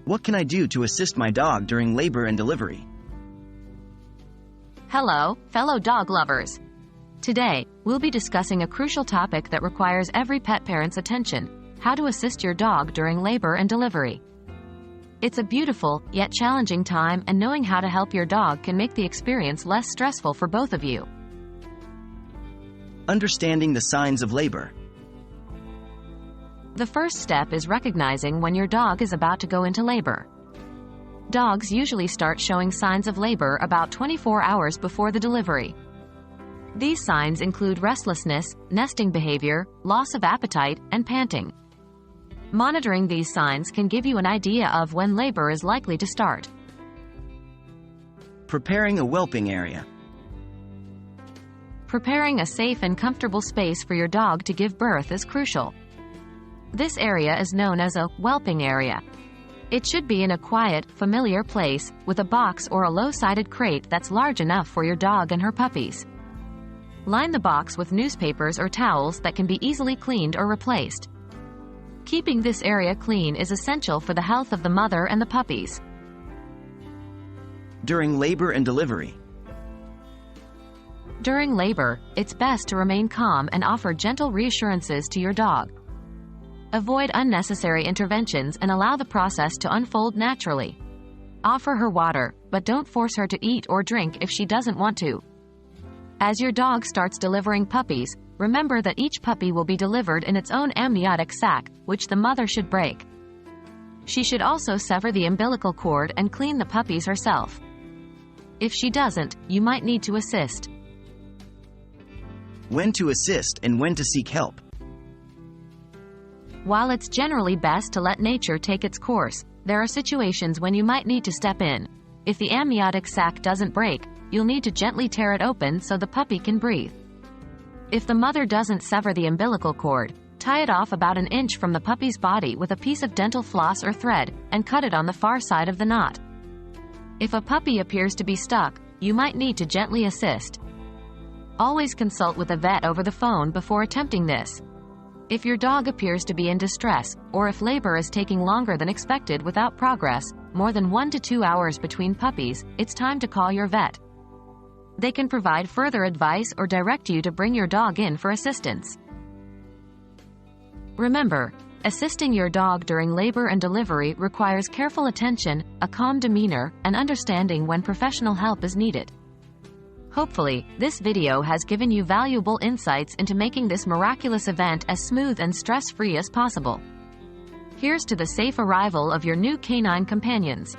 What can I do to assist my dog during labor and delivery? Hello, fellow dog lovers. Today, we'll be discussing a crucial topic that requires every pet parent's attention: how to assist your dog during labor and delivery. It's a beautiful, yet challenging time, and knowing how to help your dog can make the experience less stressful for both of you. Understanding the signs of labor. The first step is recognizing when your dog is about to go into labor. Dogs usually start showing signs of labor about 24 hours before the delivery. These signs include restlessness, nesting behavior, loss of appetite, and panting. Monitoring these signs can give you an idea of when labor is likely to start. Preparing a whelping area. Preparing a safe and comfortable space for your dog to give birth is crucial. This area is known as a whelping area. It should be in a quiet, familiar place, with a box or a low-sided crate that's large enough for your dog and her puppies. Line the box with newspapers or towels that can be easily cleaned or replaced. Keeping this area clean is essential for the health of the mother and the puppies. During labor and delivery. During labor, it's best to remain calm and offer gentle reassurances to your dog. Avoid unnecessary interventions and allow the process to unfold naturally. Offer her water, but don't force her to eat or drink if she doesn't want to. As your dog starts delivering puppies, remember that each puppy will be delivered in its own amniotic sac, which the mother should break. She should also sever the umbilical cord and clean the puppies herself. If she doesn't, you might need to assist. When to assist and when to seek help. While it's generally best to let nature take its course, there are situations when you might need to step in. If the amniotic sac doesn't break, you'll need to gently tear it open so the puppy can breathe. If the mother doesn't sever the umbilical cord, tie it off about an inch from the puppy's body with a piece of dental floss or thread, and cut it on the far side of the knot. If a puppy appears to be stuck, you might need to gently assist. Always consult with a vet over the phone before attempting this. If your dog appears to be in distress, or if labor is taking longer than expected without progress, more than 1 to 2 hours between puppies, it's time to call your vet. They can provide further advice or direct you to bring your dog in for assistance. Remember, assisting your dog during labor and delivery requires careful attention, a calm demeanor, and understanding when professional help is needed. Hopefully, this video has given you valuable insights into making this miraculous event as smooth and stress-free as possible. Here's to the safe arrival of your new canine companions.